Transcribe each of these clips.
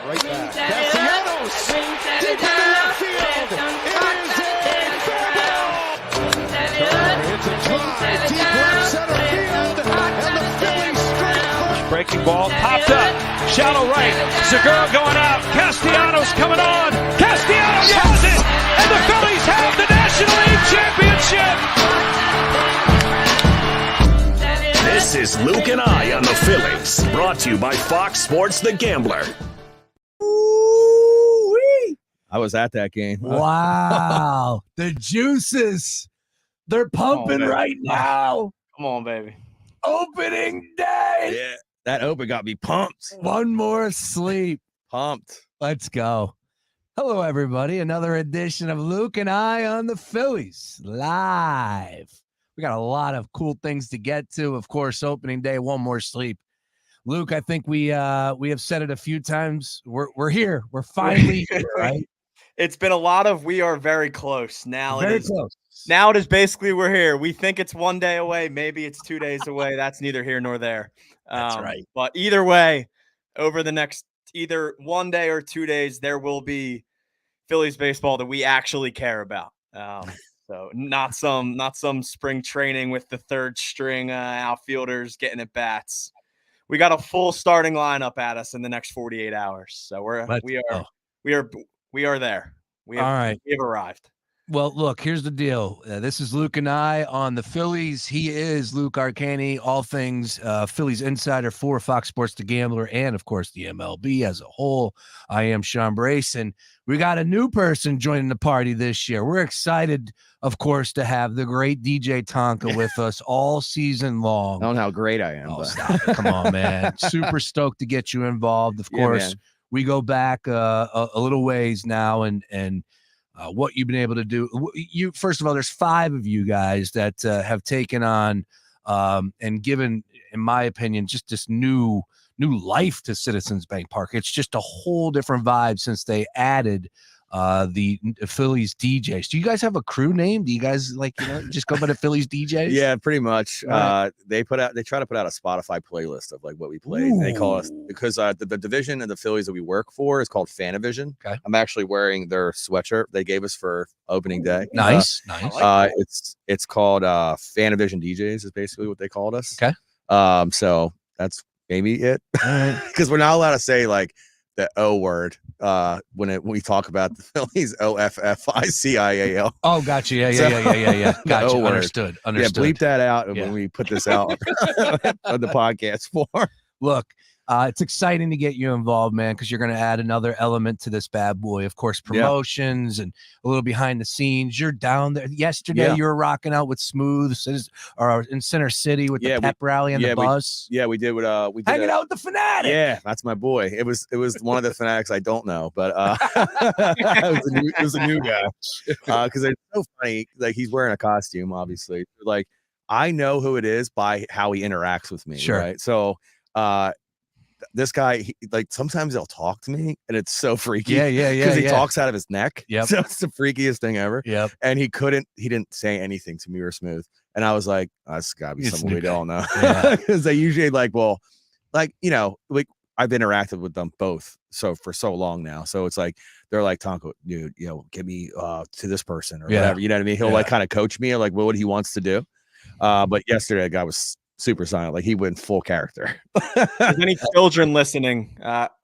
Right back. Castellanos deep in left field. It's a drive deep left center field, and the Phillies straight first. Breaking ball popped up, shallow right. Segura going out. Castellanos coming on. Castellanos has it, and the Phillies have the National League Championship. This is Luke and I on the Phillies, brought to you by Fox Sports The Gambler. Ooh-wee. I was at that game. Wow. The juices. They're pumping right now. Come on, baby. Opening day. Yeah, that open got me pumped. One more sleep. Pumped. Let's go. Hello, everybody. Another edition of Luke and I on the Phillies live. We got a lot of cool things to get to. Of course, opening day, one more sleep. Luke, I think we have said it a few times. We're here. We're finally here, right? It's been a lot of we are very close. Now Very it is close. Now it is basically we're here. We think it's 1 day away. Maybe it's 2 days away. That's neither here nor there. That's right. But either way, over the next either 1 day or 2 days, there will be Phillies baseball that we actually care about. So not some spring training with the third string outfielders getting at bats. We got a full starting lineup at us in the next 48 hours. So we are there. We have arrived. Well, look, here's the deal. This is Luke and I on the Phillies. He is Luke Arcaini, all things Phillies Insider for Fox Sports The Gambler, and, of course, the MLB as a whole. I am Sean Brace, and we got a new person joining the party this year. We're excited, of course, to have the great DJ Tonks with us all season long. I don't know how great I am. But. Stop it. Come on, man. Super stoked to get you involved. Of course, man. We go back a little ways now, and what you've been able to do. You first of all, there's 5 of you guys that have taken on and given, in my opinion, just this new life to Citizens Bank Park. It's just a whole different vibe since they added the Phillies DJs. Do you guys have a crew name? Do you guys just go by the Phillies DJs? Yeah, pretty much. Right. They try to put out a Spotify playlist of like what we play. They call us because the division of the Phillies that we work for is called Fanavision. Okay. I'm actually wearing their sweatshirt they gave us for opening day. Nice. It's called Fanavision DJs is basically what they called us. Okay. So that's maybe it because we're not allowed to say like the O word when we talk about the Phillies. OFFICIAL. Oh, gotcha. Yeah. Gotcha. Understood. Yeah, bleep that out when we put this out on the podcast form. Look, it's exciting to get you involved, man, because you're going to add another element to this bad boy. Of course, promotions and a little behind the scenes. You're down there. Yesterday, you were rocking out with Smooth or in Center City with the pep rally and the bus. We did what we did. Hanging out with the Fanatic. Yeah, that's my boy. It was one of the Fanatics I don't know, but it was a new guy because it's so funny. Like he's wearing a costume, obviously. Like I know who it is by how he interacts with me. Sure. Right. So this guy, sometimes he'll talk to me and it's so freaky. Yeah. Because he talks out of his neck. Yep. So it's the freakiest thing ever. Yep. And he didn't say anything to me or Smooth. And I was like, oh, this gotta be someone we don't know. Because they usually I've interacted with them both for so long now. So it's like they're like, Tonko, dude, get me to this person or whatever. You know what I mean? He'll kind of coach me like what he wants to do. But yesterday the guy was super silent, like he went full character. Is any children listening? That's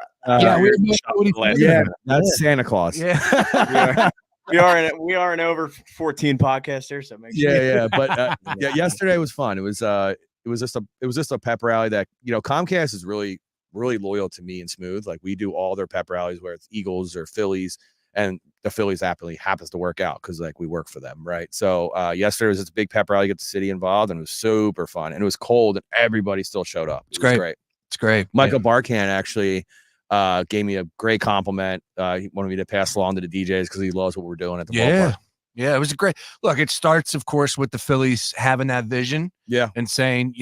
Santa Claus. Yeah. we are an over 14 podcast here, so make sure. But yesterday was fun. It was just a pep rally that Comcast is really loyal to me and Smooth. Like we do all their pep rallies where it's Eagles or Phillies, and the Phillies happens to work out because we work for them, right? So yesterday was this big pep rally, get the city involved, and it was super fun. And it was cold, and everybody still showed up. It was great. It's great. Michael Barkan actually gave me a great compliment. He wanted me to pass along to the DJs because he loves what we're doing at the ballpark. Yeah, it was a great look. It starts, of course, with the Phillies having that vision, and saying,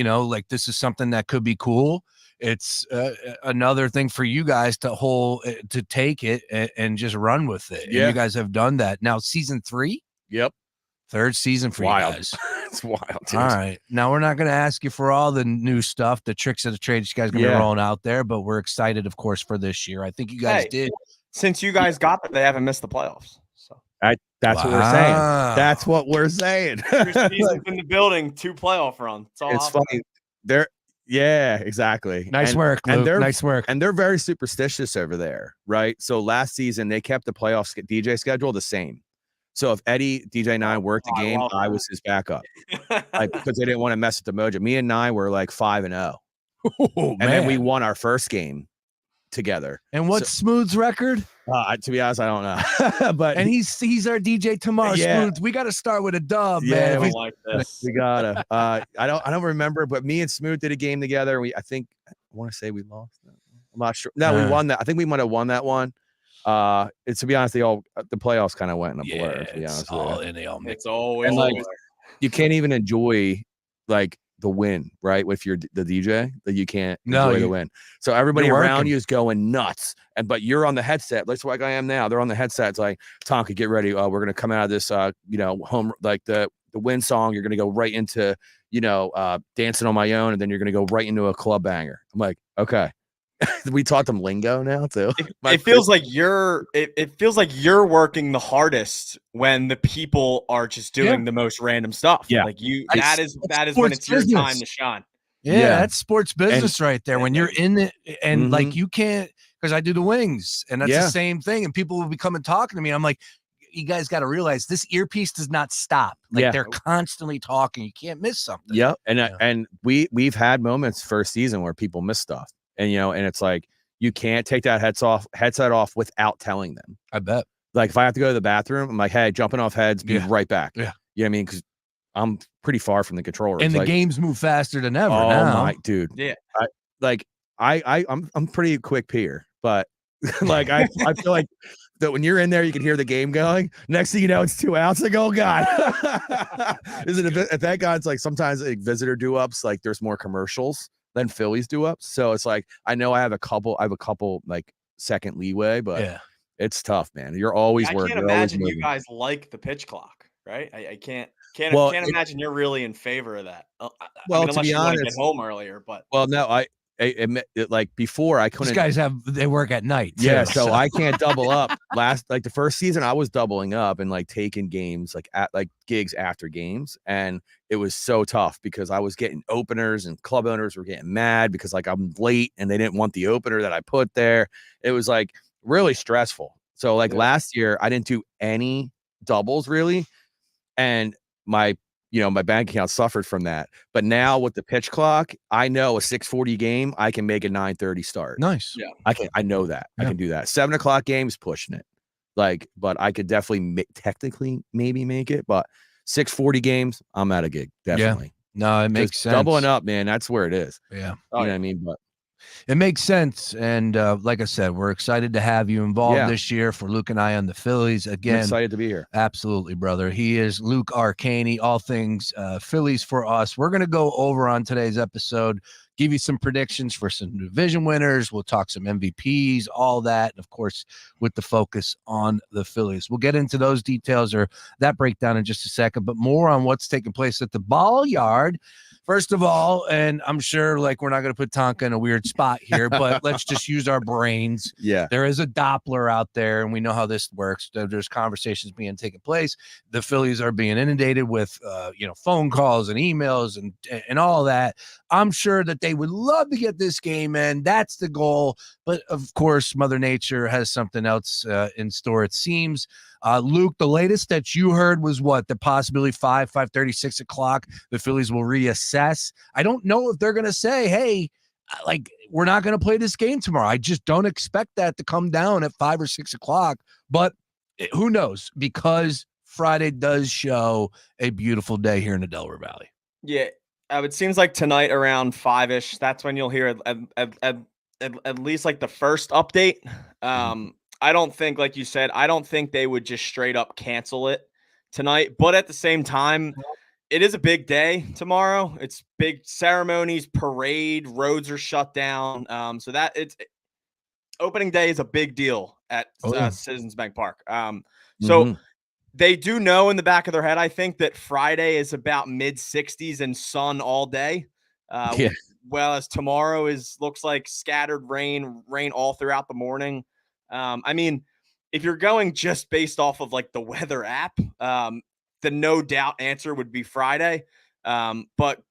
this is something that could be cool. It's another thing for you guys to take it and just run with it. And you guys have done that now. Season 3. Yep. Third season for Wild. you guys. It's wild, dude. All right. Now, we're not going to ask you for all the new stuff, the tricks of the trade you guys are going to be rolling out there, but we're excited, of course, for this year. I think you guys did. Since you guys got that, they haven't missed the playoffs. So that's what we're saying. That's what we're saying. 2 seasons in the building, 2 playoff runs. It's funny. Yeah, exactly. Nice work, Luke. Nice work. And they're very superstitious over there, right? So last season, they kept the playoff DJ schedule the same. So if Eddie, DJ, and I worked a game, I was his backup, like because they didn't want to mess with the mojo. Me and Nye were like 5-0, and then we won our first game together. And what's Smooth's record? To be honest, I don't know. But he's our DJ tomorrow. Yeah. Smooth. We got to start with a dub, Yeah, man. I like this. we gotta. I don't remember, but me and Smooth did a game together. I want to say we lost. I'm not sure. No, we won that. I think we might have won that one. To be honest, the playoffs kind of went in a blur. To be honest, It's always like you can't even enjoy like the win, right? If you're the DJ, that you can't enjoy the win. So everybody around you is going nuts, but you're on the headset. That's like I am now. They're on the headset. It's like, Tonka, get ready. We're gonna come out of this, home, like the win song. You're gonna go right into, dancing on my own, and then you're gonna go right into a club banger. I'm like, okay. We taught them lingo now too. It feels like it feels like you're working the hardest when the people are just doing the most random stuff. Yeah, like that is when it's your time to shine. Yeah, that's sports business right there. When you're in it, and like you can't, because I do the wings, and that's the same thing. And people will be coming talking to me. I'm like, you guys got to realize this earpiece does not stop. Like they're constantly talking. You can't miss something. Yeah, and we've had moments first season where people miss stuff. And, and it's like, you can't take that headset off without telling them. I bet. Like, if I have to go to the bathroom, I'm like, hey, jumping off heads, be right back. Yeah. You know what I mean? Because I'm pretty far from the controller. And the games move faster than ever now. My dude. Yeah. I'm pretty quick peer, but like, I feel like that when you're in there, you can hear the game going. Next thing you know, it's 2 outs. Like, oh God. Is it at that guy? It's like sometimes like visitor do-ups, like there's more commercials than Phillies do up. So it's like, I know I have a couple like second leeway, but it's tough, man. You're always working. I can't imagine you guys like the pitch clock, right? I can't imagine you're really in favor of that. To be honest, get home earlier, but no, I like before I couldn't. These guys they work at night. Yeah, so I can't double up. The first season I was doubling up and like taking games like gigs after games, and it was so tough because I was getting openers and club owners were getting mad because like I'm late and they didn't want the opener that I put there. It was like really stressful. So like last year I didn't do any doubles really, and my bank account suffered from that. But now with the pitch clock, I know a 6:40 game, I can make a 9:30 start. Nice. Yeah. I know that. I can do that. 7 o'clock games pushing it. But I could definitely technically maybe make it. But 6:40 games, I'm at a gig. Definitely. Yeah. No, it makes sense. Doubling up, man. That's where it is. Yeah. You know what I mean? But it makes sense. And like I said, we're excited to have you involved this year for Luke and I on the Phillies. Again, I'm excited to be here. Absolutely, brother. He is Luke Arcaini, all things Phillies for us. We're going to go over on today's episode, give you some predictions for some division winners. We'll talk some MVPs, all that, of course, with the focus on the Phillies. We'll get into those details or that breakdown in just a second, but more on what's taking place at the ball yard. First of all, and I'm sure like we're not going to put Tonka in a weird spot here, but let's just use our brains. Yeah. There is a Doppler out there, and we know how this works. There's conversations being taken place. The Phillies are being inundated with, phone calls and emails and all that. I'm sure that they would love to get this game in. That's the goal. But, of course, Mother Nature has something else in store, it seems. Luke, the latest that you heard was what? The possibility 5:30, 6 o'clock, the Phillies will reassess. I don't know if they're going to say, hey, like, we're not going to play this game tomorrow. I just don't expect that to come down at 5 or 6 o'clock. But who knows? Because Friday does show a beautiful day here in the Delaware Valley. Yeah. It seems like tonight around 5-ish, that's when you'll hear at least like the first update. I don't think, like you said, I don't think they would just straight up cancel it tonight. But at the same time, it is a big day tomorrow. It's big ceremonies, parade, roads are shut down. So that opening day is a big deal at Citizens Bank Park. So they do know in the back of their head, I think, that Friday is about mid-60s and sun all day. Yeah. Well, as tomorrow looks like scattered rain all throughout the morning. I mean, if you're going just based off of like the weather app, the no doubt answer would be Friday. But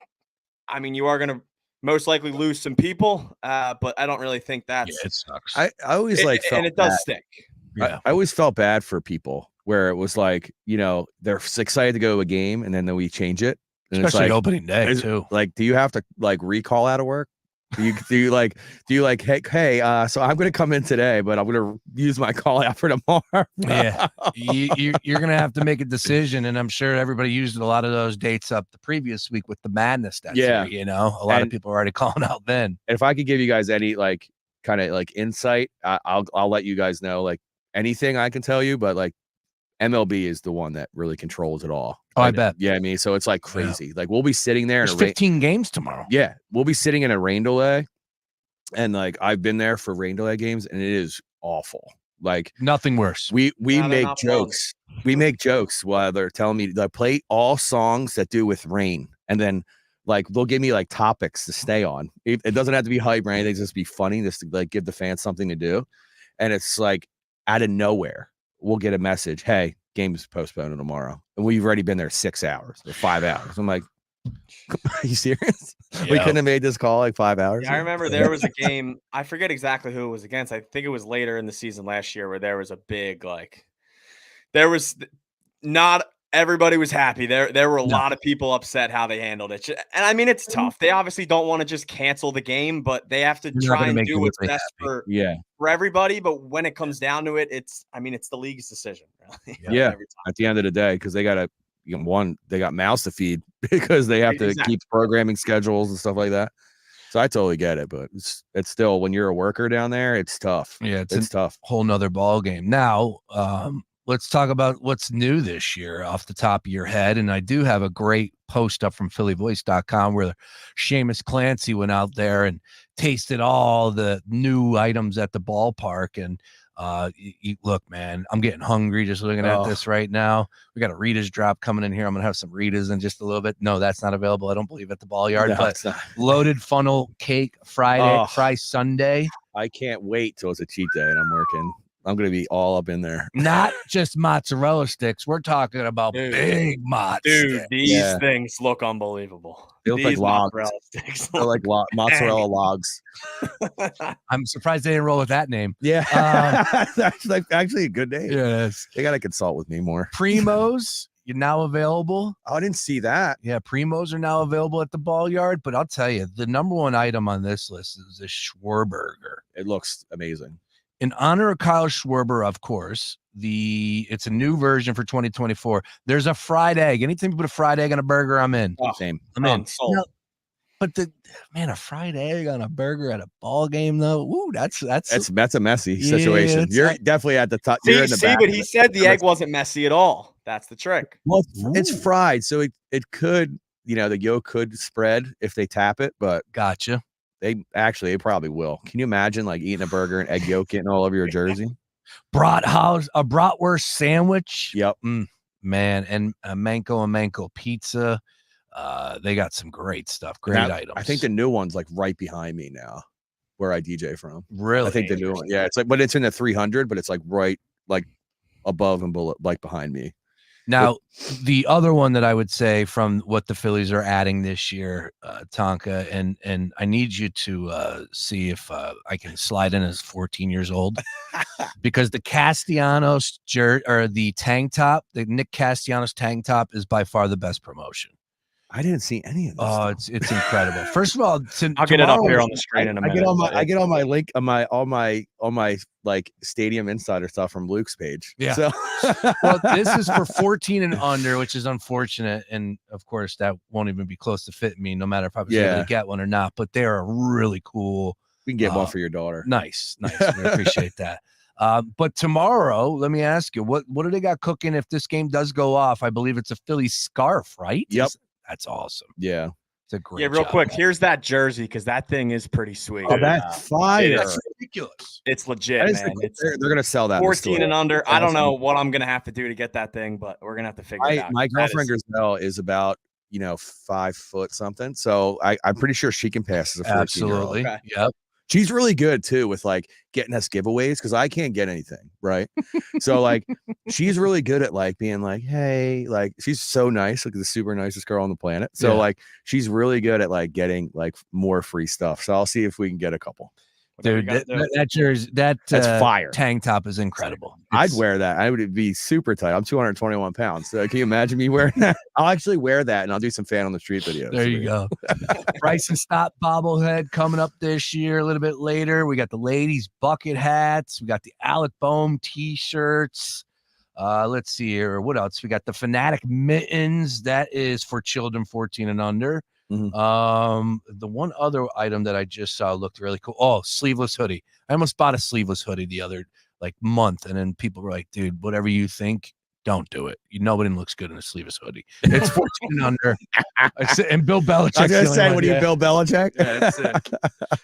I mean, you are going to most likely lose some people, but I don't really think that's. It sucks. I always felt and it does bad. stick. Yeah. I always felt bad for people where it was like, they're excited to go to a game and then we change it. And Especially it's like, opening day too. Like, do you have to like recall out of work? Do you like, hey, so I'm going to come in today, but I'm going to use my call out for tomorrow. Yeah. You're going to have to make a decision. And I'm sure everybody used a lot of those dates up the previous week with the madness. That's Yeah. there, a lot of people are already calling out then. If I could give you guys any like kind of like insight, I'll let you guys know like anything I can tell you, but like MLB is the one that really controls it all. Oh, I bet. Yeah, I mean, so it's like crazy. Like we'll be sitting there There's 15 games tomorrow. Yeah, we'll be sitting in a rain delay, and like I've been there for rain delay games, and it is awful. Like nothing worse. We make jokes. We make jokes while they're telling me to play all songs that do with rain, and then like they'll give me like topics to stay on. It doesn't have to be hype or anything; just be funny, just to like give the fans something to do. And it's like out of nowhere, we'll get a message, hey, game is postponed tomorrow. And we've already been there 6 hours or 5 hours. I'm like, are you serious? Yeah. We couldn't have made this call like 5 hours. Yeah, I remember there was a game. I forget exactly who it was against. I think it was later in the season last year where there was a big, there was not everybody was happy. There were a lot of people upset how they handled it. And I mean, it's tough. They obviously don't want to just cancel the game, but they have to try and do what's best for everybody. But when it comes down to it, it's the league's decision. Really. Yeah. At the end of the day, because they got to, they got mouths to feed because they have to keep programming schedules and stuff like that. So I totally get it, but it's still, when you're a worker down there, it's tough. Yeah, it's tough. Whole nother ball game. Now, let's talk about what's new this year off the top of your head. And I do have a great post up from phillyvoice.com where Seamus Clancy went out there and tasted all the new items at the ballpark. And look, man, I'm getting hungry just looking at this right now. We got a Rita's drop coming in here. I'm going to have some Rita's in just a little bit. No, that's not available. I don't believe at the ball yard, but loaded funnel cake Fry Sunday. I can't wait till it's a cheat day and I'm working. I'm going to be all up in there. Not just mozzarella sticks. We're talking about big mozz. Dude, these things look unbelivul. They look like logs. Sticks. They're like mozzarella logs. I'm surprised they didn't roll with that name. Yeah. That's actually a good name. Yes. They got to consult with me more. Primos, you're now available. Oh, I didn't see that. Yeah, Primos are now available at the ball yard. But I'll tell you, the number one item on this list is the Schwarberger. It looks amazing. In honor of Kyle Schwarber, of course, it's a new version for 2024. There's a fried egg. Anything you put a fried egg on a burger, I'm in. Oh, same. I'm in. Sold. But a fried egg on a burger at a ball game, though. Ooh, that's a messy situation. You're definitely at the top. See, you're in the back. But he said the egg wasn't messy at all. That's the trick. Well, it's fried, so it could, the yolk could spread if they tap it. But gotcha. They probably will. Can you imagine like eating a burger and egg yolk getting all over your jersey? A bratwurst sandwich. Yep. Man, and a manco pizza. They got some great stuff. Great items. I think the new one's like right behind me now, where I DJ from. Really? I think the new one. Yeah, it's like, but it's in the 300, but it's like right like above and below, like behind me. Now, the other one that I would say from what the Phillies are adding this year, Tonka, and I need you to see if I can slide in as 14 years old, because the Castellanos the tank top, the Nick Castellanos tank top is by far the best promotion. I didn't see any of this. Oh, it's incredible. First of all, I'll get it up here on the screen in a minute. I get on my link on my like Stadium Insider stuff from Luke's page. Yeah. So well, this is for 14 and under, which is unfortunate, and of course that won't even be close to fitting me, no matter if I was able to get one or not. But they are really cool. We can get one for your daughter. Nice. We appreciate that. But tomorrow, let me ask you, what do they got cooking if this game does go off? I believe it's a Phillies scarf, right? Yep. That's awesome. Yeah. It's a great Yeah, real job. quick. Here's that jersey because that thing is pretty sweet. Oh, that's fire. That's ridiculous. It's legit, man. It's They're going to sell that. 14 and under. I don't know what I'm gonna have to do to get that thing, but we're gonna have to figure it out. My girlfriend Griselle is about 5 foot something, so I'm pretty sure she can pass as a 14-year-old. Absolutely. Okay. Yep. She's really good too with like getting us giveaways because I can't get anything, right? So like she's really good at like being like, hey, like she's so nice, like the super nicest girl on the planet. So like she's really good at like getting like more free stuff. So I'll see if we can get a couple. Dude, that jersey, that's fire. Tank top is incredible. I'd wear that. I would be super tight. I'm 221 pounds. So can you imagine me wearing that? I'll actually wear that and I'll do some fan on the street videos. There you go. Bryson Stott bobblehead coming up this year a little bit later. We got the ladies bucket hats. We got the Alec Boehm t-shirts. Let's see here. What else? We got the Fanatic mittens. That is for children 14 and under. The one other item that I just saw looked really cool. Oh, sleeveless hoodie. I almost bought a sleeveless hoodie the other month, and then people were like, dude, whatever you think, don't do it. Nobody looks good in a sleeveless hoodie. It's 14 and under. And Bill Belichick. I was gonna say, what are you, Bill Belichick? Yeah, that's it.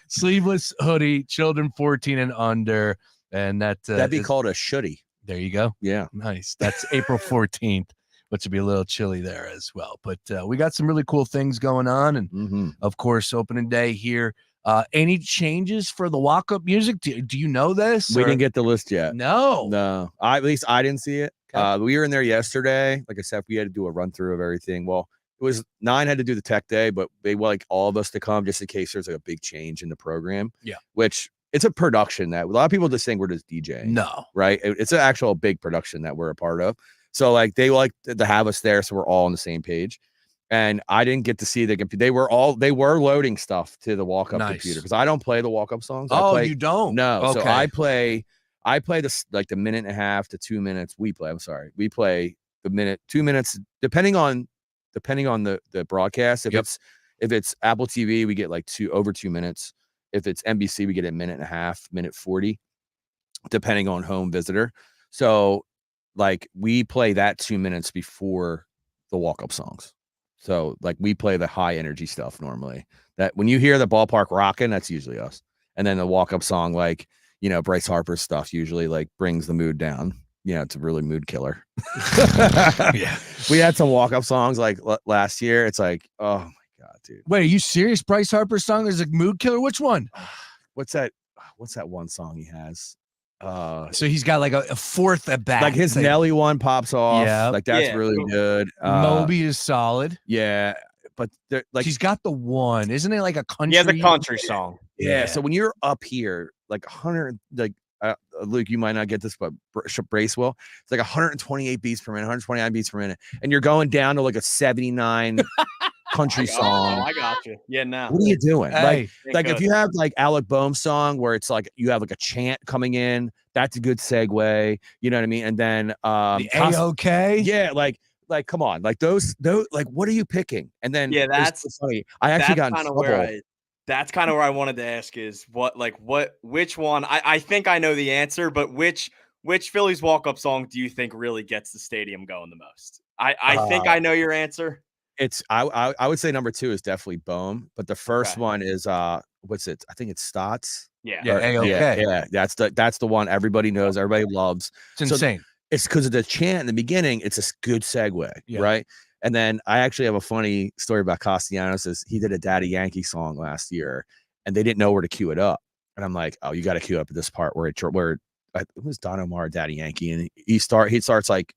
Sleeveless hoodie, children 14 and under, and that'd be called a shoodie. There you go. Yeah, nice. That's April 14th. Which would be a little chilly there as well. But we got some really cool things going on. And, of course, opening day here. Any changes for the walk-up music? Do you know this? We didn't get the list yet. No. At least I didn't see it. Okay. We were in there yesterday. Like I said, we had to do a run-through of everything. Well, it was 9 had to do the tech day, but they like all of us to come just in case there's like a big change in the program. Yeah. Which it's a production that a lot of people just think we're just DJing. No. Right? It's an actual big production that we're a part of. So like they like to have us there, so we're all on the same page. And I didn't get to see the computer. They were loading stuff to the walk-up computer because I don't play the walk-up songs. You don't? No. Okay. So I play this like the minute and a half to 2 minutes. We play the minute, 2 minutes, depending on the broadcast. If it's Apple TV, we get like over 2 minutes. If it's NBC, we get a minute and a half, minute 40, depending on home visitor. So like we play that 2 minutes before the walk-up songs. So like we play the high energy stuff normally. That when you hear the ballpark rocking, that's usually us. And then the walk-up song, like, Bryce Harper's stuff usually like brings the mood down. It's a really mood killer. Yeah. We had some walk-up songs like last year. It's like, oh my God, dude. Wait, are you serious? Bryce Harper's song is a mood killer? Which one? What's that one song he has? So he's got like a fourth at bat. Like his Nelly one pops off. Yeah, like that's really good. Moby is solid. Yeah, but like he's got the one, isn't it? Like a country. Yeah, the country song. Yeah. So when you're up here, like 100, like Luke, you might not get this, but Brace will. It's like 128 beats per minute, 129 beats per minute, and you're going down to like a 79. Country song. I got you. Yeah, now. What are you doing? Hey, like if you have like Alec Boehm song where it's like you have like a chant coming in, that's a good segue. You know what I mean? And then the A-OK. Yeah, like come on, like those like what are you picking? And then that's funny. I actually got in trouble. That's kind of where I wanted to ask is which one? I think I know the answer, but which Phillies walk-up song do you think really gets the stadium going the most? I think I know your answer. It's I would say number 2 is definitely Boehm, but the first one is what's it? I think it's Stotts. Yeah. A-OK. That's the one everybody knows, everybody loves. It's insane. It's because of the chant in the beginning. It's a good segue, right? And then I actually have a funny story about Castellanos. Is he did a Daddy Yankee song last year, and they didn't know where to cue it up. And I'm like, oh, you got to cue up at this part where it was Don Omar, Daddy Yankee, and he starts like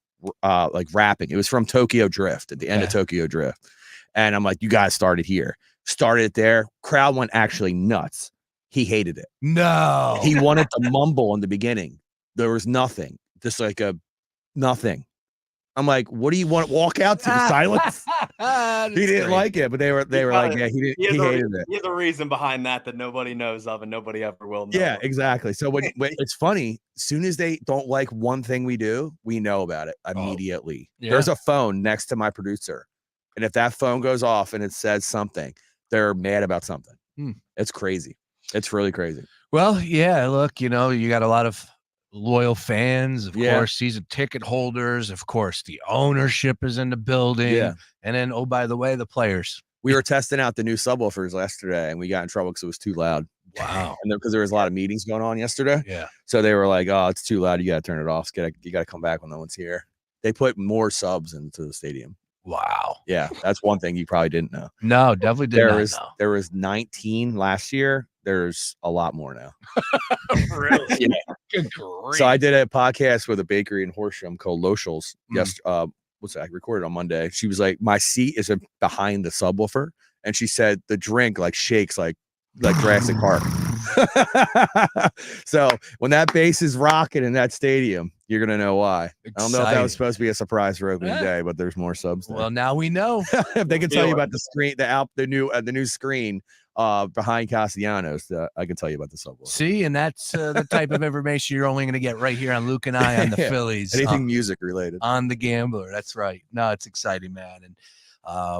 rapping. It was from Tokyo Drift at the end of Tokyo Drift. And I'm like, you guys started here. Started it there. Crowd went actually nuts. He hated it. No. He wanted to mumble in the beginning. There was nothing. Just like nothing. I'm like, what do you want? Walk out to the silence? He didn't like it, but they were like, yeah, he hated it. Here's a reason behind that nobody knows of and nobody ever will know. Yeah, exactly. So when it's funny, as soon as they don't like one thing we do, we know about it immediately. Yeah. There's a phone next to my producer, and if that phone goes off and it says something, they're mad about something. It's crazy. It's really crazy. Well, yeah, look, you got a lot of loyal fans, of course, season ticket holders, of course, the ownership is in the building, and then by the way, the players. We were testing out the new subwoofers yesterday, and we got in trouble because it was too loud. Wow. And because there was a lot of meetings going on yesterday. Yeah. So they were like, "Oh, it's too loud. You got to turn it off. You got to come back when no one's here." They put more subs into the stadium. Wow. Yeah, that's one thing you probably didn't know. No, definitely didn't know. There was 19 last year. There's a lot more now. Really? Yeah. Good grief. So I did a podcast with a bakery in Horsham called Loshals. Yes. What's that? I recorded on Monday. She was like, "My seat is behind the subwoofer," and she said the drink like shakes like Jurassic Park. So when that bass is rocking in that stadium, you're gonna know why. I don't know if that was supposed to be a surprise for opening day, but there's more subs there. Well, now we know. If they can tell you about the screen, the new screen behind Castellanos, I can tell you about the subwoofer. See, and that's the type of information you're only going to get right here on Luke and I on the Phillies. Anything music related on the Gambler. That's right. No, it's exciting, man, and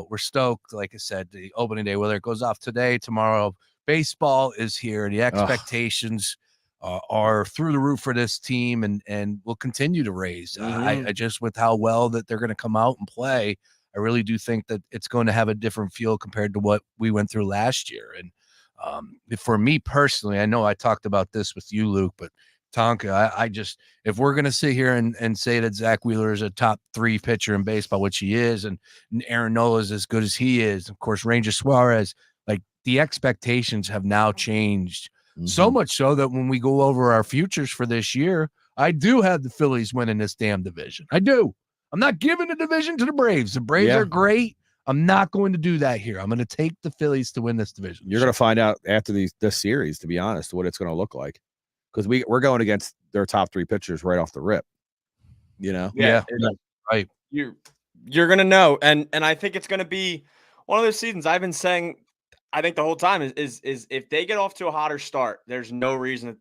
we're stoked. Like I said, the opening day, whether it goes off today, tomorrow, baseball is here. The expectations are through the roof for this team, and will continue to raise. I just, with how well that they're going to come out and play, I really do think that it's going to have a different feel compared to what we went through last year. And for me personally, I know I talked about this with you, Luke, but Tonka, I just, if we're going to sit here and say that Zach Wheeler is a top 3 pitcher in baseball, which he is, and Aaron Nola is as good as he is, of course, Ranger Suarez, like, the expectations have now changed. So much so that when we go over our futures for this year, I do have the Phillies winning this damn division. I do. I'm not giving the division to the Braves. The Braves are great. I'm not going to do that here. I'm going to take the Phillies to win this division. You're going to find out after this series, to be honest, what it's going to look like, because we're going against their top 3 pitchers right off the rip. You know? Yeah. Right. You're going to know, and I think it's going to be one of those seasons. I've been saying, I think the whole time is if they get off to a hotter start, there's no reason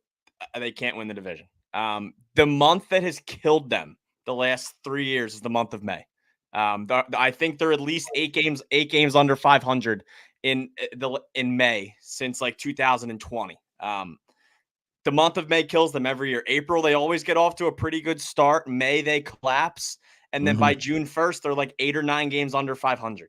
that they can't win the division. The month that has killed them the last 3 years is the month of May. I think they're at least 8 games under 500 in May since like 2020. The month of May kills them every year. April, they always get off to a pretty good start. May, they collapse. And then by June 1st, they're like 8 or 9 games under 500.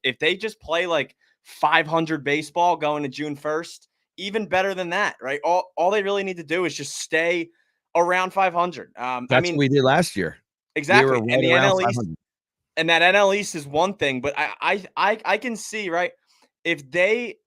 If they just play like 500 baseball going to June 1st, even better than that, right? All they really need to do is just stay around 500. That's what we did last year. Exactly. We and the NL East, 500. and that NL East is one thing, but I can see, right, if they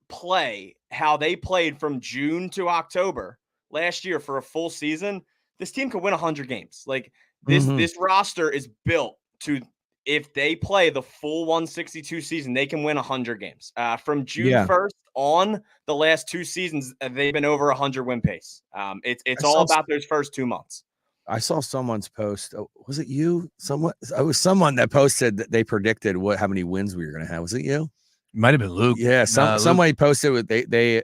play how they played from June to October last year for a full season, this team could win 100 games. Like this roster is built to, if they play the full 162 season, they can win 100 games. From June 1st on, the last 2 seasons, they've been over 100 win pace. It's all about those first 2 months. I saw someone's post. Was it you? It was someone that posted that they predicted how many wins we were going to have. Was it you? Might have been Luke. Yeah, somebody posted with they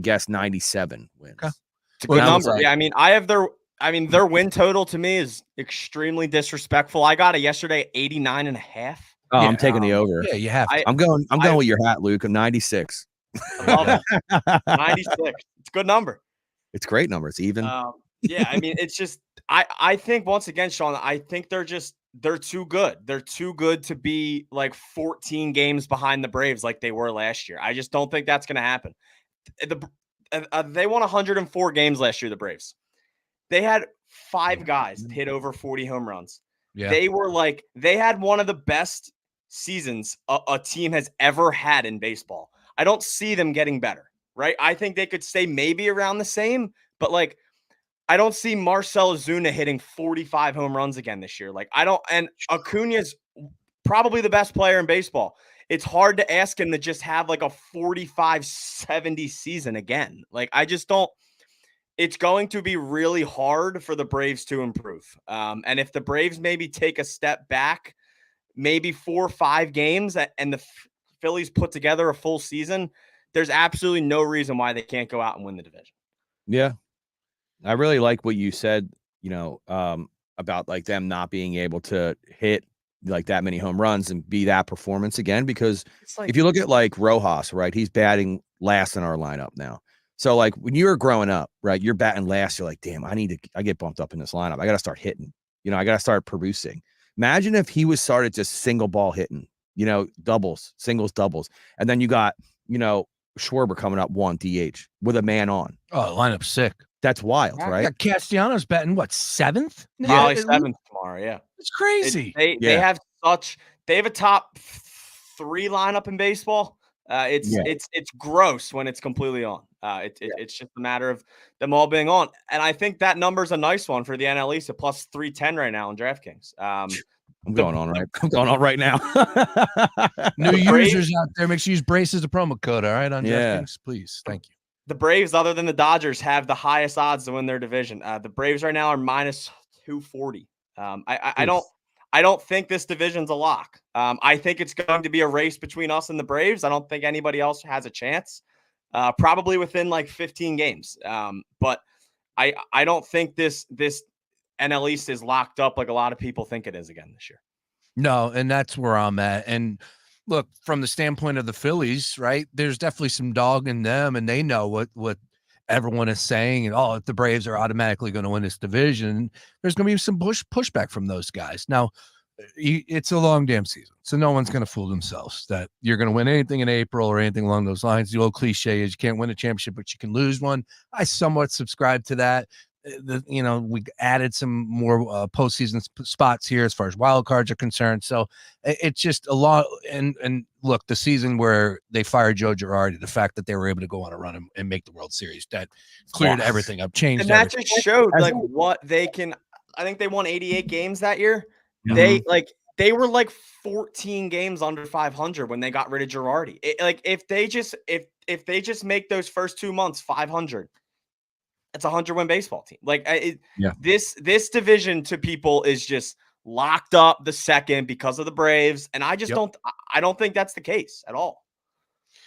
guessed 97 wins. Okay. It's a good number. Yeah, I mean, their win total to me is extremely disrespectful. I got it yesterday, 89.5. Oh, I'm taking the over. Yeah, you have to. I'm going with your hat, Luke. 96. I love it. 96. It's a good number. It's a great number. It's even. Yeah, I mean, it's just I think, once again, Sean, I think they're too good. They're too good to be like 14 games behind the Braves like they were last year. I just don't think that's going to happen. They won 104 games last year, the Braves. They had 5 guys hit over 40 home runs. Yeah. They had one of the best seasons a team has ever had in baseball. I don't see them getting better, right? I think they could stay maybe around the same, but like, I don't see Marcell Ozuna hitting 45 home runs again this year. And Acuna's probably the best player in baseball. It's hard to ask him to just have like a 45-70 season again. Like, I just don't. It's going to be really hard for the Braves to improve. And if the Braves maybe take a step back, maybe 4 or 5 games, and the Phillies put together a full season, there's absolutely no reason why they can't go out and win the division. Yeah. I really like what you said, about like them not being able to hit like that many home runs and be that performance again, because if you look at like Rojas, right, he's batting last in our lineup now. So like when you were growing up, right, you're batting last, you're like, damn, I get bumped up in this lineup. I got to start hitting, I got to start producing. Imagine if he was started just single ball hitting doubles, singles, doubles. And then you got, Schwarber coming up 1 DH with a man on. Oh, lineup sick. That's wild, Yeah, right? Castellanos batting what, 7th? Probably 7th tomorrow. Yeah, it's crazy. They have a top 3 lineup in baseball. It's gross when it's completely on. It's just a matter of them all being on, and I think that number's a nice one for the NL East at plus 310 right now in DraftKings. I'm going on right now. New users out there, make sure you use Brace as a promo code. All right, on DraftKings, please. Thank you. The Braves, other than the Dodgers, have the highest odds to win their division. The Braves right now are minus 240. I don't think this division's a lock. I think it's going to be a race between us and the Braves. I don't think anybody else has a chance. Probably within like 15 games. But I don't think this NL East is locked up like a lot of people think it is again this year. No, and that's where I'm at. And look, from the standpoint of the Phillies, right, there's definitely some dog in them, and they know what everyone is saying. And, if the Braves are automatically going to win this division, there's going to be some pushback from those guys. Now, it's a long damn season, so no one's going to fool themselves that you're going to win anything in April or anything along those lines. The old cliche is you can't win a championship, but you can lose one. I somewhat subscribe to that. We added some more postseason spots here as far as wild cards are concerned. So it's just a lot. And look, the season where they fired Joe Girardi, the fact that they were able to go on a run and make the World Series, that cleared everything up, changed. And that everything. just showed like what they can. I think they won 88 games that year. Mm-hmm. They were like 14 games under 500 when they got rid of Girardi. If they just make those first 2 months 500. It's a 100-win baseball team. This division to people is just locked up the second because of the Braves, and I just don't think that's the case at all.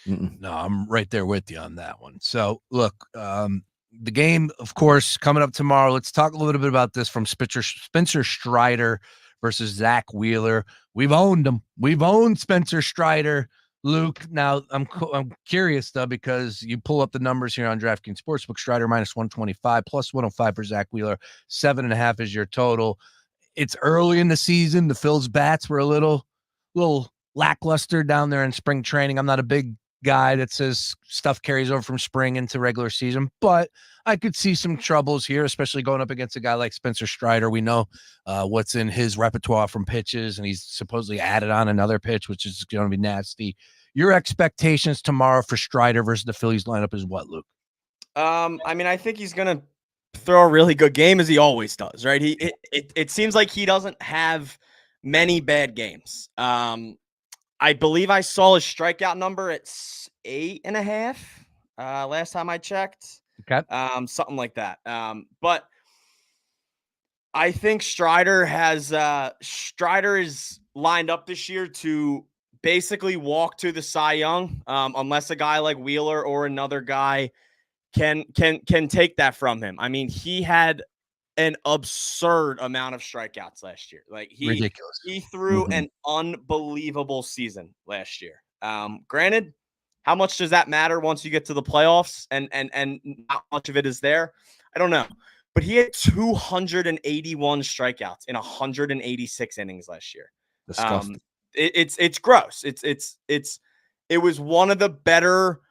No, I'm right there with you on that one. So look, the game, of course, coming up tomorrow. Let's talk a little bit about this from Spencer Strider versus Zach Wheeler. We've owned them. We've owned Spencer Strider. Luke, now I'm curious though, because you pull up the numbers here on DraftKings Sportsbook. Strider minus 125, plus 105 for Zach Wheeler. 7.5 is your total. It's early in the season. The Phil's bats were a little lackluster down there in spring training. I'm not a big guy that says stuff carries over from spring into regular season, but I could see some troubles here, especially going up against a guy like Spencer Strider. We know what's in his repertoire from pitches, and he's supposedly added on another pitch, which is going to be nasty. Your expectations tomorrow for Strider versus the Phillies lineup is what, Luke? I think he's going to throw a really good game, as he always does, right? It seems like he doesn't have many bad games. I believe I saw his strikeout number at 8.5 last time I checked. Okay. Something like that. But I think Strider is lined up this year to basically walk to the Cy Young, unless a guy like Wheeler or another guy can take that from him. I mean, he had an absurd amount of strikeouts last year. Ridiculous. He threw an unbelievable season last year. Granted, how much does that matter once you get to the playoffs and not much of it is there? I don't know. But he had 281 strikeouts in 186 innings last year. Disgusting. It's gross. It was one of the better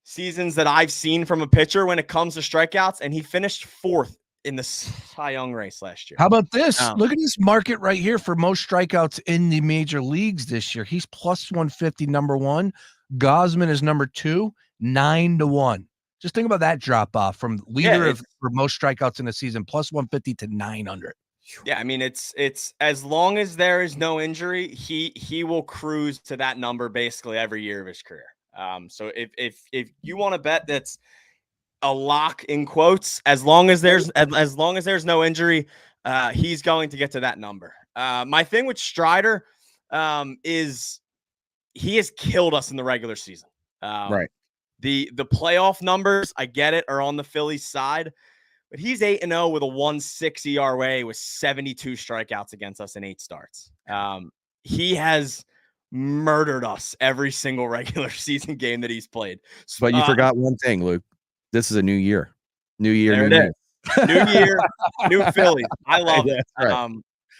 seasons that I've seen from a pitcher when it comes to strikeouts, and he finished 4th in the Cy Young race last year. How about this? Look at this market right here for most strikeouts in the major leagues this year. He's plus 150, number 1. Gosman is number 2, 9-1. Just think about that drop off from leader for most strikeouts in the season, plus 150 to 900. Yeah, I mean, it's as long as there is no injury, he will cruise to that number basically every year of his career. So if you want to bet that's a lock in quotes, as long as there's no injury, he's going to get to that number. My thing with Strider is he has killed us in the regular season. Right. The playoff numbers, I get it, are on the Phillies side. But he's 8-0 with a 1.6 ERA with 72 strikeouts against us in 8 starts. He has murdered us every single regular season game that he's played. But you forgot one thing, Luke. This is a new year. New year, new year, new Phillies. I love it. Right.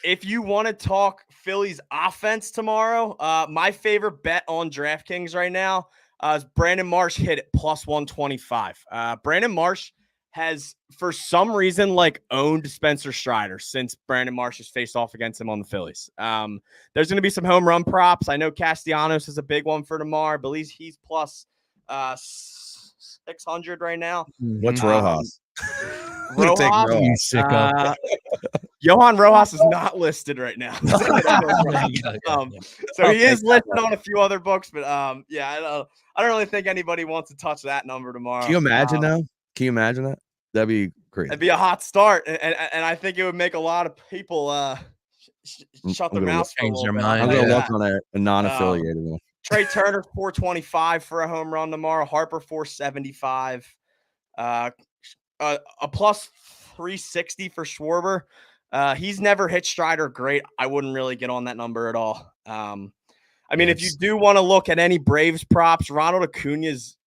if you want to talk Phillies offense tomorrow, my favorite bet on DraftKings right now is Brandon Marsh hit at plus 125. Brandon Marsh has, for some reason, owned Spencer Strider since Brandon Marsh has faced off against him on the Phillies. There's going to be some home run props. I know Castellanos is a big one for tomorrow. I believe he's plus 600 right now. What's Rojas? Rojas? Johan Rojas is not listed right now. So he is listed on a few other books, but I don't really think anybody wants to touch that number tomorrow. Can you imagine now? Can you imagine that? That'd be crazy. It'd be a hot start, and I think it would make a lot of people shut their mouths, change their mind. I'm gonna look on a non-affiliated one. Trey Turner 425 for a home run tomorrow. Harper 475. A plus 360 for Schwarber. He's never hit Strider great. I wouldn't really get on that number at all. If you do want to look at any Braves props, Ronald Acuna's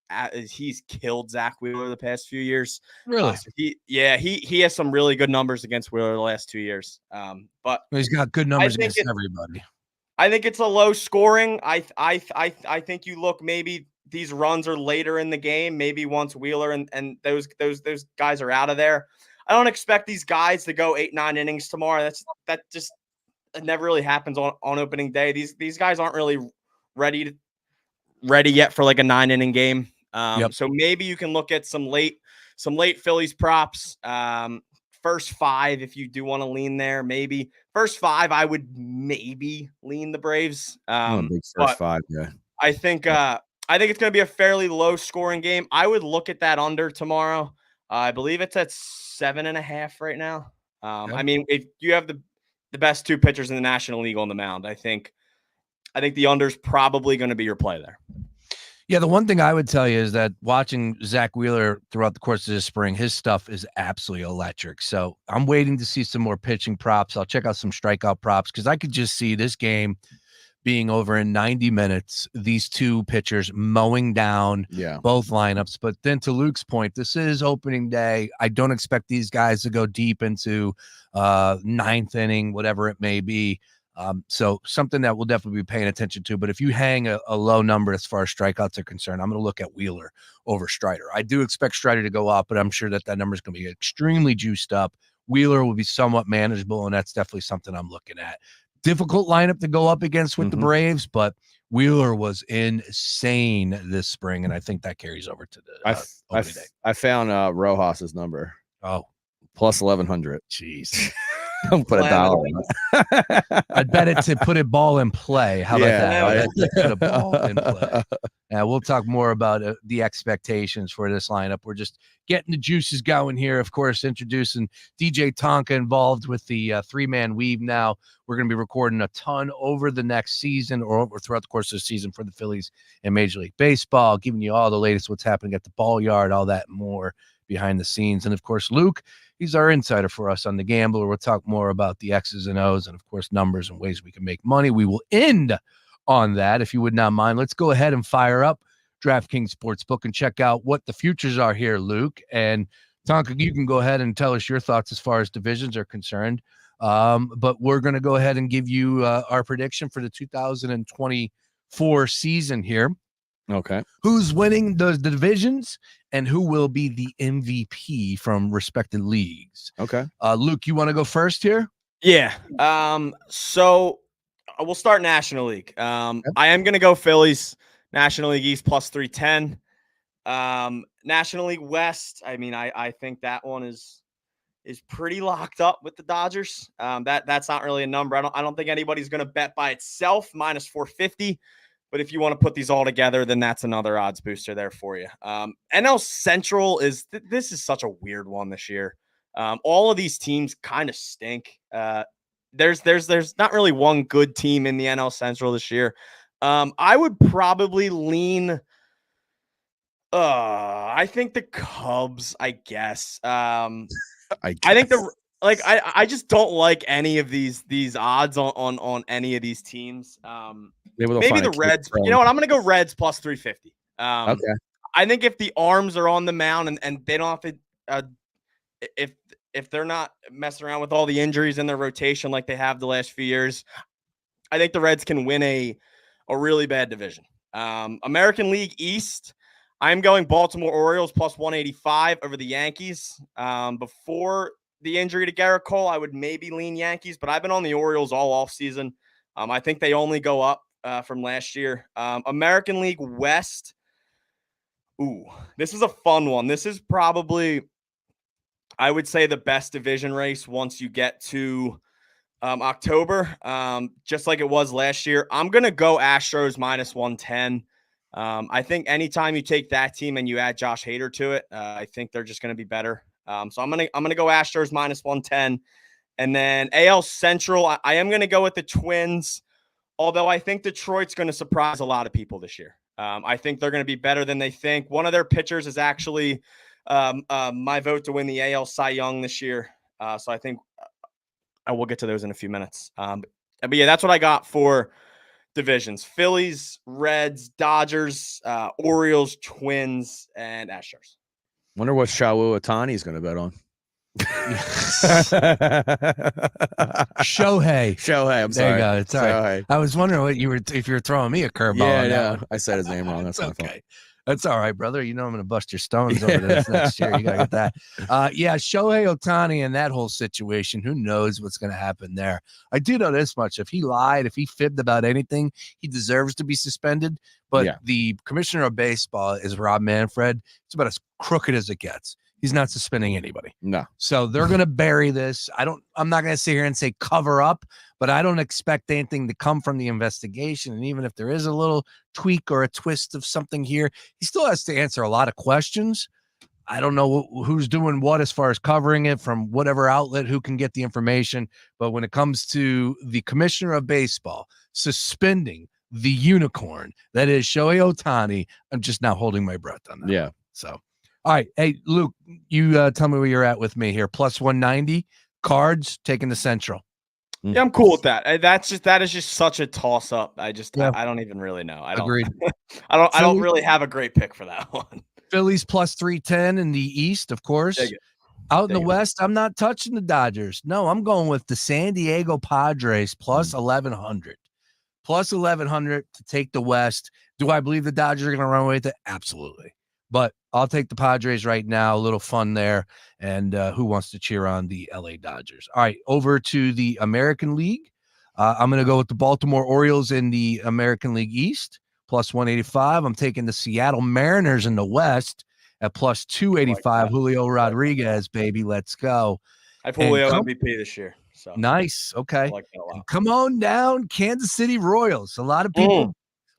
he's killed Zach Wheeler the past few years. Really? He has some really good numbers against Wheeler the last 2 years. But he's got good numbers against everybody. I think it's a low scoring. I think you look, maybe these runs are later in the game, maybe once Wheeler and those guys are out of there. I don't expect these guys to go 8-9 innings tomorrow. That just never really happens on opening day. These guys aren't really ready yet for like a 9-inning game. So maybe you can look at some late Phillies props. First 5, if you do want to lean there, maybe first 5, I would maybe lean the Braves. Big first 5, yeah. I think it's going to be a fairly low scoring game. I would look at that under tomorrow. I believe it's at 7.5 right now. If you have the best 2 pitchers in the National League on the mound, I think the under's probably going to be your play there. Yeah, the one thing I would tell you is that watching Zach Wheeler throughout the course of this spring, his stuff is absolutely electric. So I'm waiting to see some more pitching props. I'll check out some strikeout props because I could just see this game being over in 90 minutes, these 2 pitchers mowing down both lineups. But then to Luke's point, this is opening day. I don't expect these guys to go deep into 9th inning, whatever it may be. So something that we'll definitely be paying attention to. But if you hang a low number as far as strikeouts are concerned, I'm going to look at Wheeler over Strider. I do expect Strider to go up, but I'm sure that number is going to be extremely juiced up. Wheeler will be somewhat manageable, and that's definitely something I'm looking at. Difficult lineup to go up against with the Braves, but Wheeler was insane this spring, and I think that carries over to the opening day. I found Rojas's number. Oh, plus 1,100. Jeez. Don't put $1 on it. I'd bet it to put a ball in play. How about that? Put a ball in play. We'll talk more about the expectations for this lineup. We're just getting the juices going here. Of course, introducing DJ Tonka involved with the 3-man weave now. We're going to be recording a ton over the next season or throughout the course of the season for the Phillies and Major League Baseball, giving you all the latest what's happening at the ball yard, all that and more behind the scenes. And, of course, Luke, he's our insider for us on The Gambler. We'll talk more about the X's and O's and, of course, numbers and ways we can make money. We will end on that, if you would not mind. Let's go ahead and fire up DraftKings Sportsbook and check out what the futures are here, Luke. And, Tonka, you can go ahead and tell us your thoughts as far as divisions are concerned. But we're going to go ahead and give you our prediction for the 2024 season here. Okay. Who's winning the divisions and who will be the MVP from respective leagues? Okay. Luke, you want to go first here? Yeah. So we'll start National League. I am going to go Phillies. National League East plus 310. National League West. I think that one is pretty locked up with the Dodgers. That's not really a number. I don't think anybody's going to bet by itself, minus 450. But if you want to put these all together, then that's another odds booster there for you. NL Central this is such a weird one this year. All of these teams kind of stink. There's not really one good team in the NL Central this year. I would probably lean. I think the Cubs, I guess. I think I just don't like any of these odds on any of these teams. Maybe the Reds. You know what? I'm going to go Reds plus 350. Okay. I think if the arms are on the mound and they don't have to, if if they're not messing around with all the injuries in their rotation like they have the last few years, I think the Reds can win a really bad division. American League East, I'm going Baltimore Orioles plus 185 over the Yankees. Before the injury to Garrett Cole, I would maybe lean Yankees, but I've been on the Orioles all off season. I think they only go up from last year. American League West. Ooh, this is a fun one. This is probably, I would say, the best division race once you get to October, just like it was last year. I'm going to go Astros minus 110. I think anytime you take that team and you add Josh Hader to it, I think they're just going to be better. So I'm going to go Astros minus 110. And then AL Central, I am going to go with the Twins, although I think Detroit's going to surprise a lot of people this year. I think they're going to be better than they think. One of their pitchers is actually my vote to win the AL Cy Young this year. So I think I will get to those in a few minutes. But yeah, that's what I got for divisions: Phillies, Reds, Dodgers, Orioles, Twins, and Astros. Wonder what Shohei Ohtani is going to bet on. Shohei. I'm sorry. There you go. It's all right. I was wondering what you were, if you were throwing me a curveball. Yeah, I said his name wrong. That's okay. my fault. That's all right, brother. You know I'm going to bust your stones over this next year. You got to get that. Yeah, Shohei Ohtani and that whole situation, who knows what's going to happen there. I do know this much. If he lied, if he fibbed about anything, he deserves to be suspended. But the commissioner of baseball is Rob Manfred. It's about as crooked as it gets. He's not suspending anybody. No. So they're going to bury this. I'm not going to sit here and say cover up, but I don't expect anything to come from the investigation. And even if there is a little tweak or a twist of something here, he still has to answer a lot of questions. I don't know who's doing what as far as covering it from whatever outlet, who can get the information. But when it comes to the commissioner of baseball suspending the unicorn that is Shohei Ohtani, I'm just now holding my breath on that. Yeah. So. All right. Hey, Luke, you tell me where you're at with me here. Plus 190, Cards taking the Central. Yeah, I'm cool with that. That is just such a toss up. I don't even really know. Agreed. I don't really have a great pick for that one. Phillies plus 310 in the East, of course. Out in the West, I'm not touching the Dodgers. No, I'm going with the San Diego Padres plus 1,100. Plus 1,100 to take the West. Do I believe the Dodgers are going to run away with it? Absolutely. But I'll take the Padres right now. A little fun there. And who wants to cheer on the LA Dodgers? All right, over to the American League. I'm going to go with the Baltimore Orioles in the American League East, plus 185. I'm taking the Seattle Mariners in the West at plus 285. Julio Rodriguez, baby. Let's go. I have Julio MVP this year. So nice. Okay. I like that a lot. Come on down, Kansas City Royals. A lot of people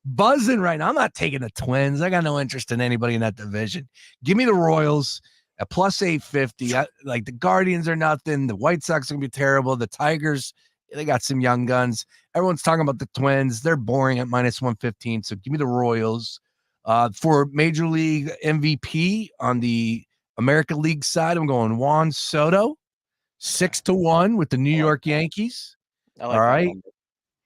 buzzing right now. I'm not taking the Twins. I got no interest in anybody in that division. Give me the Royals at plus 850. Like the Guardians are nothing. The White Sox are going to be terrible. The Tigers, they got some young guns. Everyone's talking about the Twins. They're boring at minus 115. So give me the Royals. For Major League MVP on the American League side, I'm going Juan Soto, 6-1 with the New York Yankees. All right.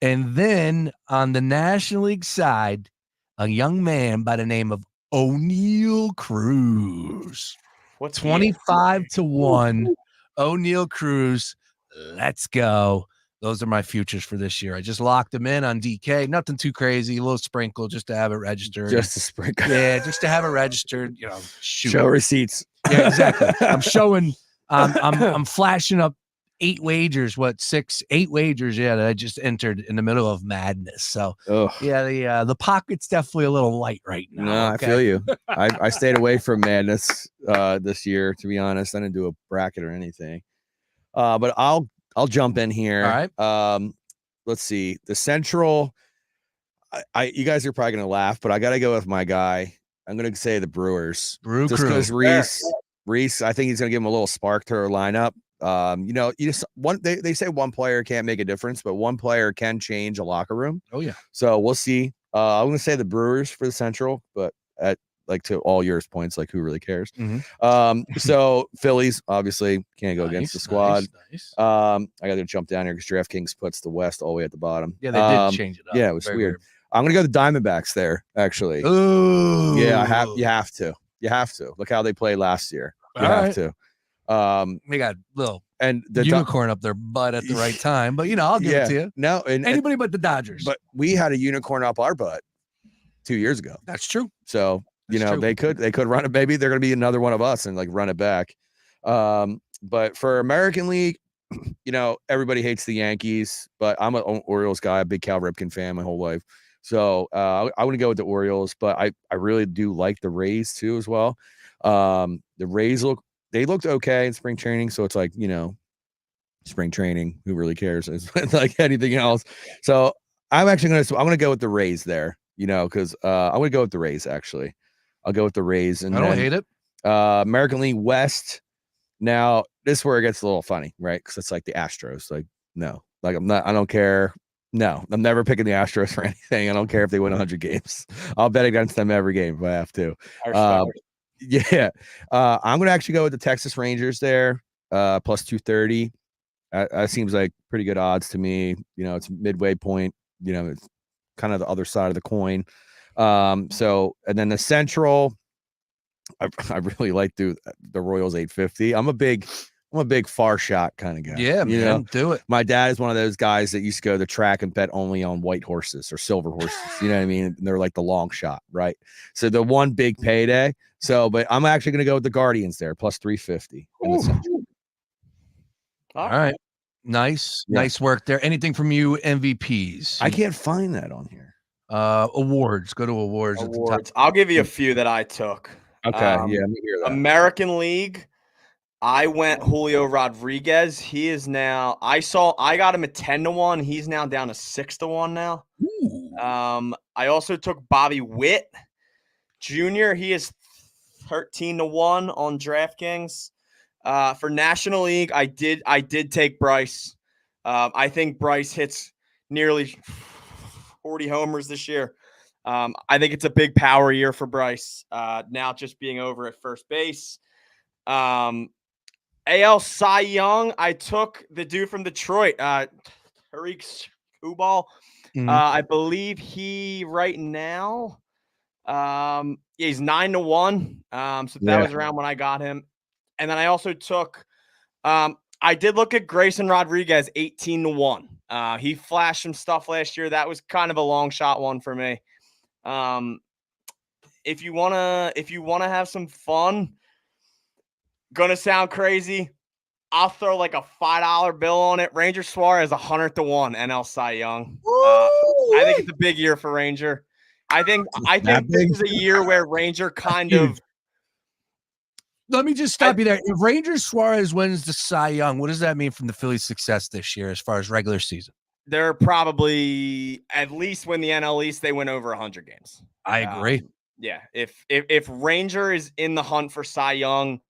And then on the National League side, a young man by the name of O'Neal Cruz. 25-1. O'Neal Cruz. Let's go. Those are my futures for this year. I just locked them in on DK. Nothing too crazy. A little sprinkle just to have it registered. Just a sprinkle. Yeah, just to have it registered. Show receipts. Yeah, exactly. I'm showing. I'm flashing up 8 wagers. 8 wagers? Yeah, that I just entered in the middle of madness. So yeah, the pocket's definitely a little light right now. No, okay? I feel you. I stayed away from madness this year, to be honest. I didn't do a bracket or anything. But I'll jump in here. All right. Let's see. The Central. You guys are probably gonna laugh, but I gotta go with my guy. I'm gonna say the Brewers. Just because Reese, I think he's gonna give him a little spark to our lineup. They say one player can't make a difference, but one player can change a locker room. Oh yeah. So we'll see. I'm gonna say the Brewers for the Central, but to all yours points, like who really cares? Mm-hmm. So Phillies obviously can't go against the squad. Nice. I got to jump down here because DraftKings puts the West all the way at the bottom. Yeah, they did change it up. Yeah, it was weird. I'm gonna go the Diamondbacks there. Actually. Ooh. Yeah, you have to. Look how they played last year. You have to. We got little and the unicorn up their butt at the right time, but I'll give it to you. No, and Anybody but the Dodgers. But we had a unicorn up our butt 2 years ago. That's true. So That's true. they could run it. Maybe they're going to be another one of us and like run it back. But for American League, everybody hates the Yankees, but I'm an Orioles guy, a big Cal Ripken fan my whole life. So I want to go with the Orioles, but I really do like the Rays too as well. The Rays looked okay in spring training, so it's like spring training. Who really cares? It's like anything else. So I'm gonna go with the Rays there. Because I'm gonna go with the Rays. Actually, I'll go with the Rays. And I don't hate it. American League West. Now this is where it gets a little funny, right? Because it's like the Astros. Like no, like I don't care. No, I'm never picking the Astros for anything. I don't care if they win 100 games. I'll bet against them every game if I have to. Yeah. I'm going to actually go with the Texas Rangers there, plus 230. That seems like pretty good odds to me. It's midway point. It's kind of the other side of the coin. So, and then the Central, I really like the Royals 850. I'm a big far shot kind of guy. Yeah, man, do it. My dad is one of those guys that used to go to the track and bet only on white horses or silver horses. You know what I mean? And they're like the long shot, right? So the one big payday. So, but I'm actually going to go with the Guardians there, plus 350. All right. Nice. Yeah. Nice work there. Anything from you, MVPs? I can't find that on here. Awards. Go to awards. I'll give you a few that I took. Okay. Let me hear that. American League. I went Julio Rodriguez. He is now. I got him at 10-1. He's now down to 6-1 now. I also took Bobby Witt Jr. He is 13-1 on DraftKings. For National League, I did take Bryce. I think Bryce hits nearly 40 homers this year. I think it's a big power year for Bryce. Now just being over at first base. AL Cy Young, I took the dude from Detroit, Tariq Skubal. I believe he right now, he's 9-1. So that was around when I got him. And then I also took, I did look at Grayson Rodriguez 18-1. He flashed some stuff last year. That was kind of a long shot one for me. If you wanna have some fun, gonna sound crazy, I'll throw like a $5 bill on it. Ranger Suarez 100-1 NL Cy Young. I think it's a big year for Ranger. I think this is a year where Ranger kind of. Let me just stop you there. If Ranger Suarez wins the Cy Young, what does that mean from the Phillies' success this year as far as regular season? They're probably at least win the NL East. They win over 100 games. I agree. Yeah, if Ranger is in the hunt for Cy Young,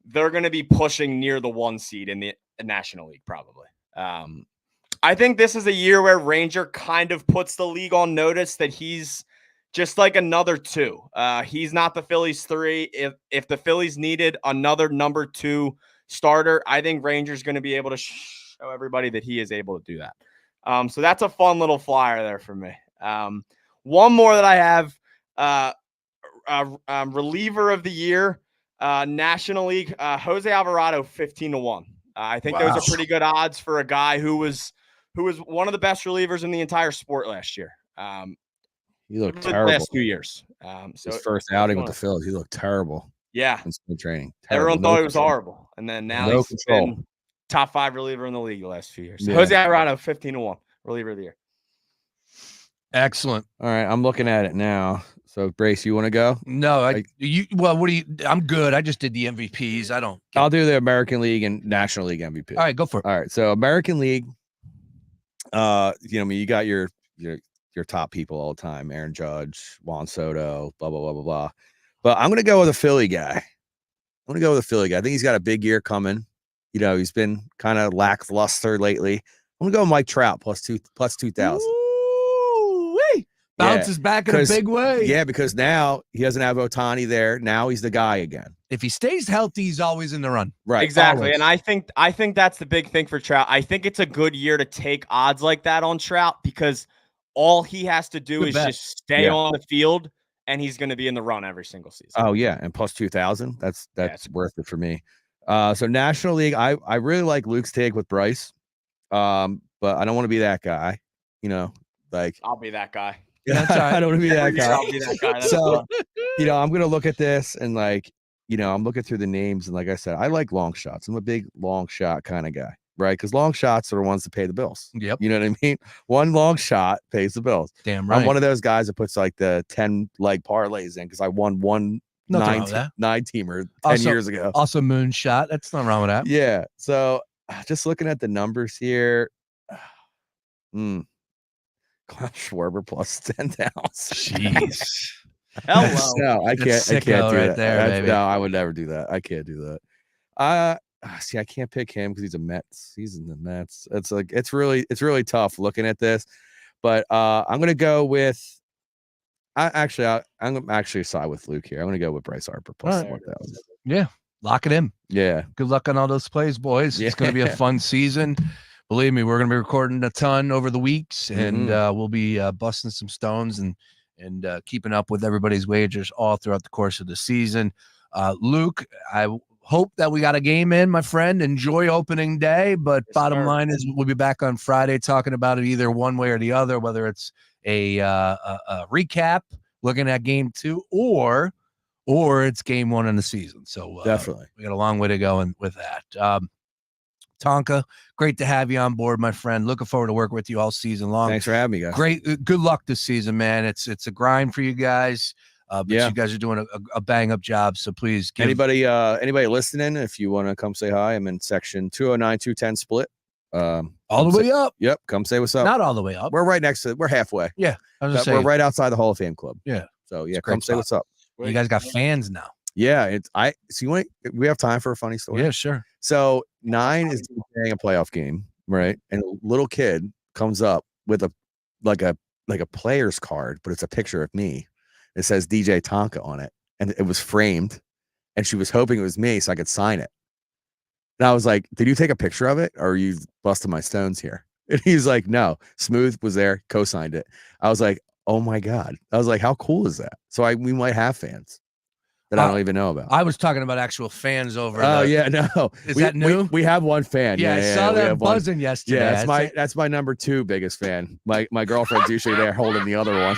they're going to be pushing near the 1 seed in the National League, probably. I think this is a year where Ranger kind of puts the league on notice that he's just like another 2. He's not the Phillies 3. If the Phillies needed another number 2 starter, I think Ranger's going to be able to show everybody that he is able to do that. So that's a fun little flyer there for me. One more that I have, reliever of the year. National League, Jose Alvarado 15-1. I think those are pretty good odds for a guy who was one of the best relievers in the entire sport last year. He looked terrible last 2 years. So his first outing with the Phillies, he looked terrible. Yeah, in spring training. Everyone thought it was horrible, and then now he's been top 5 reliever in the league the last few years. So Jose Alvarado 15-1 reliever of the year. Excellent. All right, I'm looking at it now. So, Brace, you want to go? No, I'm good. I just did the MVPs. I'll do the American League and National League MVP. All right, go for it. All right, so American League, you got your top people all the time, Aaron Judge, Juan Soto, blah, blah, blah, blah, blah. But I'm going to go with a Philly guy. I think he's got a big year coming. He's been kind of lackluster lately. I'm going to go with Mike Trout plus 2,000. Bounces back in a big way. Yeah, because now he doesn't have Ohtani there. Now he's the guy again. If he stays healthy, he's always in the run. Right. Exactly. Always. And I think that's the big thing for Trout. I think it's a good year to take odds like that on Trout because all he has to do is just stay on the field and he's going to be in the run every single season. Oh, yeah. And plus 2,000. That's worth it for me. So National League, I really like Luke's take with Bryce. But I don't want to be that guy. Like I'll be that guy. Yeah, I don't want to be that guy. I'll be that guy. That's So, fun. I'm going to look at this and I'm looking through the names. And like I said, I like long shots. I'm a big long shot kind of guy, right? Because long shots are the ones that pay the bills. Yep. You know what I mean? One long shot pays the bills. Damn right. I'm one of those guys that puts like the 10 leg parlays in because I won one nine teamer 10 years ago. Also moonshot. That's not wrong with that. Yeah. So just looking at the numbers here. Klaus Schwarber plus 10,000. Jeez. Hello. No, I can't do right that. There, baby. No, I would never do that. I can't do that. See, I can't pick him because he's a Mets. He's in the Mets. It's really tough looking at this. But I'm gonna go with. I'm actually side with Luke here. I'm gonna go with Bryce Harper plus 1,000. Yeah, lock it in. Yeah. Good luck on all those plays, boys. It's gonna be a fun season. Believe me, we're going to be recording a ton over the weeks, and we'll be busting some stones and keeping up with everybody's wagers all throughout the course of the season. Luke, I hope that we got a game in, my friend. Enjoy opening day, but bottom line is we'll be back on Friday talking about it either one way or the other, whether it's a recap, looking at game 2, or it's game 1 in the season. So definitely, we got a long way to go with that. Tonka, great to have you on board, my friend. Looking forward to working with you all season long. Thanks for having me, guys. Great, good luck this season, man. It's a grind for you guys, but you guys are doing a bang up job. So please, anybody listening, if you want to come say hi, I'm in section 209-210 split. All the way up. Yep, come say what's up. Not all the way up. We're right next to. We're halfway. Yeah, we're right outside the Hall of Fame club. Yeah. So come say what's up. You guys got fans now. Yeah, we have time for a funny story. Yeah, sure. So 9 is playing a playoff game, right? And a little kid comes up with a player's card, but it's a picture of me. It says DJ Tonka on it, and it was framed, and she was hoping it was me so I could sign it. And I was like, "Did you take a picture of it, or are you busting my stones here?" And he's like, "No, Smooth was there, co-signed it." I was like, "Oh my God!" I was like, "How cool is that?" So we might have fans that I don't even know about. I was talking about actual fans over. Oh yeah, no. Is that new? We have one fan. Yeah, I saw that buzzing yesterday. Yeah, that's my number 2 biggest fan. My girlfriend's usually there holding the other one.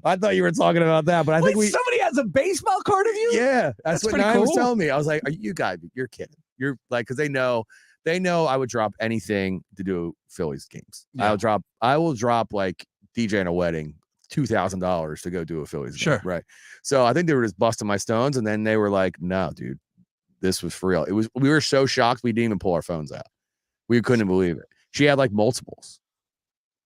I thought you were talking about that, but I think somebody has a baseball card of you. Yeah, that's what Nye was telling me. I was like, "Are you guys? You're kidding? You're like, because they know I would drop anything to do Phillies games. Yeah. I will drop like DJing a wedding. $2,000 to go do a Phillies game, sure, right? So I think they were just busting my stones, and then they were like, "No, dude, this was for real." We were so shocked we didn't even pull our phones out. We couldn't believe it. She had like multiples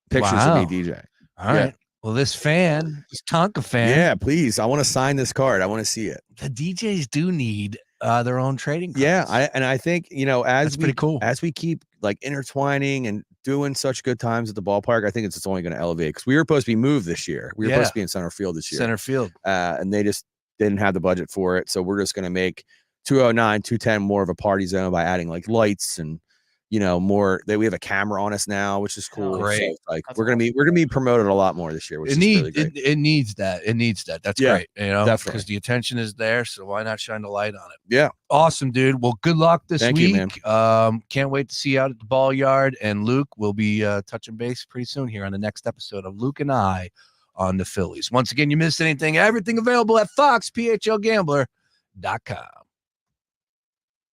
pictures of me DJ. All right. Well, this Tonka fan. Yeah, please. I want to sign this card. I want to see it. The DJs do need their own trading cards. Yeah, I think that's pretty cool. As we keep like intertwining and doing such good times at the ballpark, I think it's only going to elevate because we were supposed to be moved this year. We were supposed to be in center field this year. Center field. And they just didn't have the budget for it. So we're just going to make 209, 210 more of a party zone by adding like lights and more. We have a camera on us now, which is cool. Great. So, we're gonna be promoted a lot more this year. Which really great. It needs that. It needs that. That's great. Definitely, because the attention is there. So why not shine the light on it? Yeah. Awesome, dude. Well, good luck this week. You, man. Can't wait to see you out at the ball yard. And Luke will be touching base pretty soon here on the next episode of Luke and I on the Phillies. Once again, you missed anything, everything available at foxphlgambler.com.